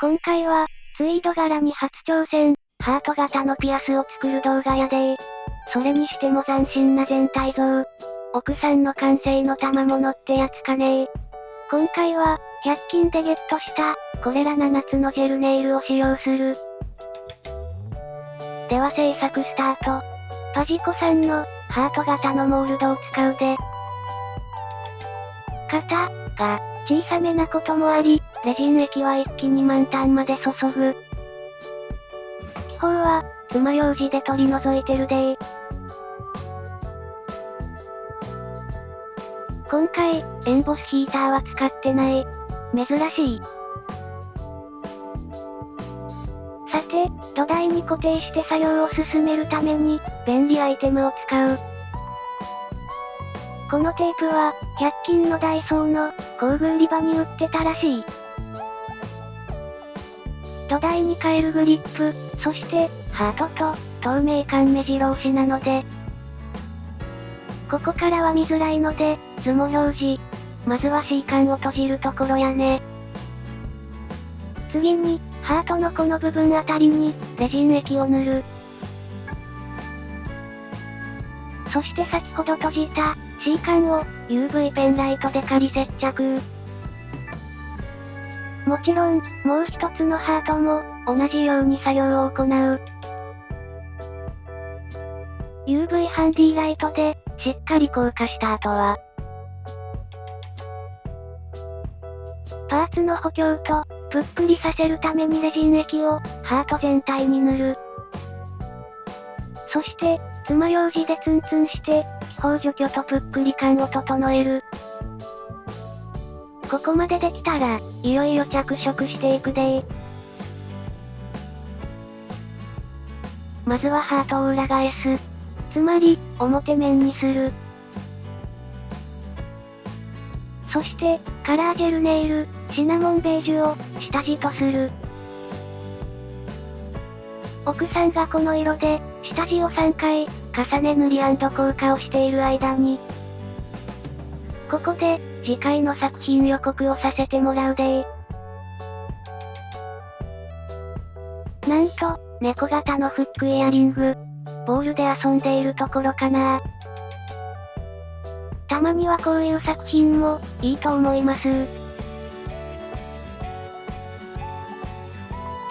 今回は、ツイード柄に初挑戦、ハート型のピアスを作る動画やでー。それにしても斬新な全体像。奥さんの完成の賜物ってやつかねー。今回は、100均でゲットした、これら7つのジェルネイルを使用する。では製作スタート。パジコさんの、ハート型のモールドを使うで。型が、小さめなこともあり、レジン液は一気に満タンまで注ぐ。気泡は、爪楊枝で取り除いてるでー。今回、エンボスヒーターは使ってない。珍しい。さて、土台に固定して作業を進めるために、便利アイテムを使う。このテープは、100均のダイソーの、工具売り場に売ってたらしい。土台に変えるグリップ、そして、ハートと、透明感目白押しなので、ここからは見づらいので、図も表示。まずは C 管を閉じるところやね。次に、ハートのこの部分あたりに、レジン液を塗る。そして先ほど閉じた、C 管を、UV ペンライトで仮接着。もちろん、もう一つのハートも、同じように作業を行う。UV ハンディライトで、しっかり硬化した後は、パーツの補強と、ぷっくりさせるためにレジン液を、ハート全体に塗る。そして、爪楊枝でツンツンして、気泡除去とぷっくり感を整える。ここまでできたら、いよいよ着色していくでー。まずはハートを裏返す。つまり、表面にする。そして、カラージェルネイル、シナモンベージュを、下地とする。奥さんがこの色で、下地を3回、重ね塗り&硬化をしている間に、ここで、次回の作品予告をさせてもらうでー。なんと、猫型のフックイヤリング。ボールで遊んでいるところかな。たまにはこういう作品も、いいと思います。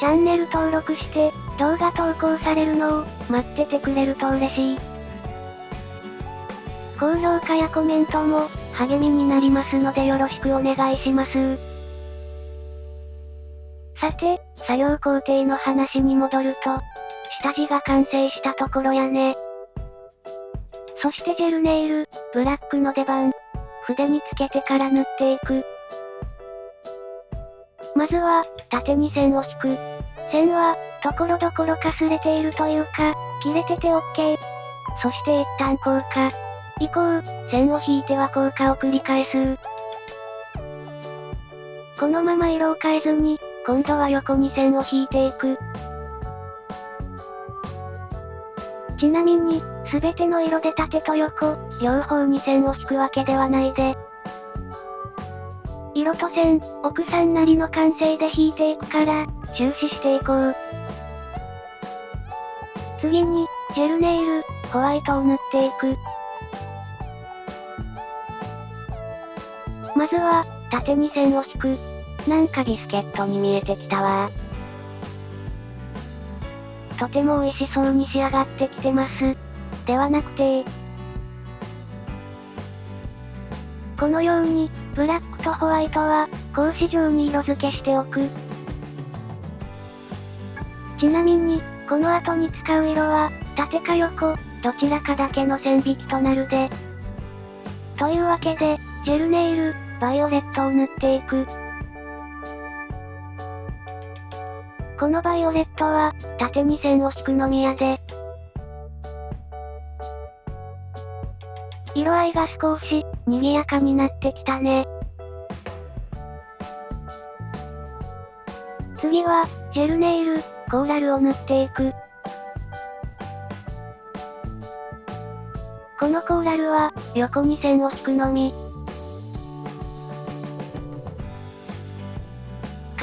チャンネル登録して、動画投稿されるのを、待っててくれると嬉しい。高評価やコメントも、励みになりますのでよろしくお願いします。さて、作業工程の話に戻ると、下地が完成したところやね。そしてジェルネイル、ブラックの出番。筆につけてから塗っていく。まずは、縦に線を引く。線は、ところどころかすれているというか、切れてて OK。そして一旦硬化。以降、線を引いては硬化を繰り返す。このまま色を変えずに、今度は横に線を引いていく。ちなみに、すべての色で縦と横、両方に線を引くわけではないで。色と線、奥さんなりの感性で引いていくから、終始していこう。次に、ジェルネイル、ホワイトを塗っていく。まずは、縦に線を引く。なんかビスケットに見えてきたわ。とても美味しそうに仕上がってきてます。ではなくて、このように、ブラックとホワイトは、格子状に色付けしておく。ちなみに、この後に使う色は、縦か横、どちらかだけの線引きとなるで。というわけで、ジェルネイル、バイオレットを塗っていく。このバイオレットは、縦に線を引くのみやで。色合いが少し、賑やかになってきたね。次は、ジェルネイル、コーラルを塗っていく。このコーラルは、横に線を引くのみ。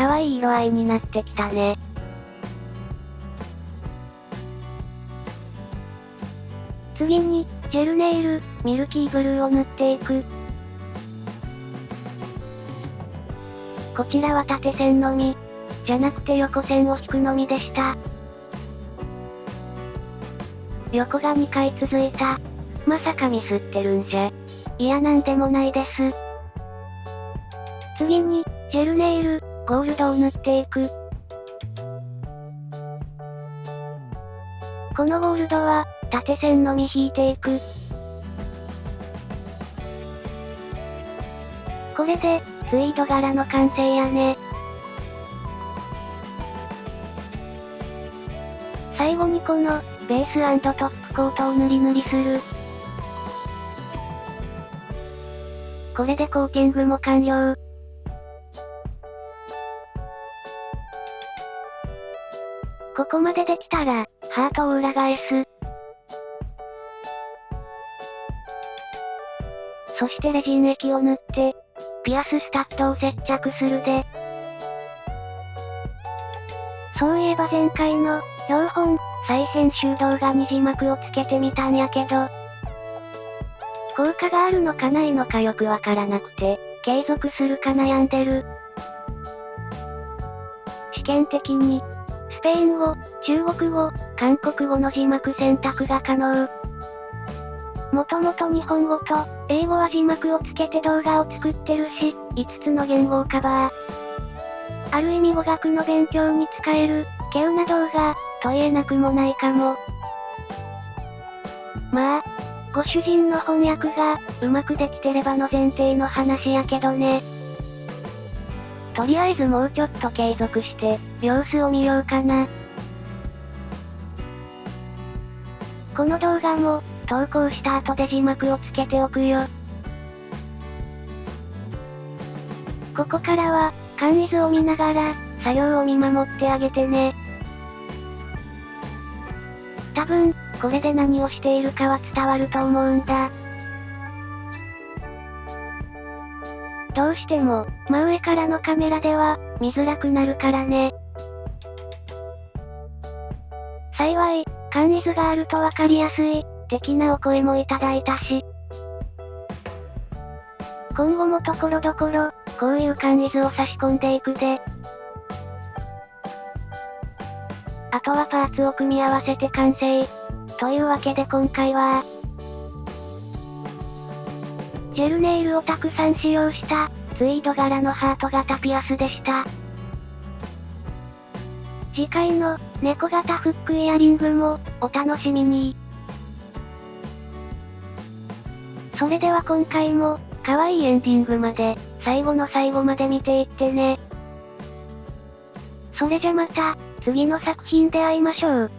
可愛い色合いになってきたね。次に、ジェルネイル、ミルキーブルーを塗っていく。こちらは縦線のみ、じゃなくて横線を引くのみでした。横が2回続いた。まさかミスってるんじゃ。いやなんでもないです。次に、ジェルネイル、ゴールドを塗っていく。このゴールドは、縦線のみ引いていく。これで、ツイード柄の完成やね。最後にこの、ベース&トップコートを塗りする。これでコーティングも完了。ここまでできたら、ハートを裏返す。そしてレジン液を塗って、ピアススタッドを接着するで。そういえば前回の、標本、再編集動画に字幕をつけてみたんやけど、効果があるのかないのかよくわからなくて、継続するか悩んでる。試験的に、スペイン語、中国語、韓国語の字幕選択が可能。もともと日本語と、英語は字幕をつけて動画を作ってるし、5つの言語をカバー。ある意味語学の勉強に使える、稀有な動画、と言えなくもないかも。まあ、ご主人の翻訳が、うまくできてればの前提の話やけどね。とりあえずもうちょっと継続して、様子を見ようかな。この動画も、投稿した後で字幕をつけておくよ。ここからは、簡易図を見ながら、作業を見守ってあげてね。多分、これで何をしているかは伝わると思うんだ。どうしても、真上からのカメラでは、見づらくなるからね。幸い、簡易図があるとわかりやすい、的なお声もいただいたし。今後もところどころ、こういう簡易図を差し込んでいくで。あとはパーツを組み合わせて完成。というわけで今回は、ジェルネイルをたくさん使用した、ツイード柄のハート型ピアスでした。次回の、猫型フックイヤリングも、お楽しみに。それでは今回も、可愛いエンディングまで、最後の最後まで見ていってね。それじゃまた、次の作品で会いましょう。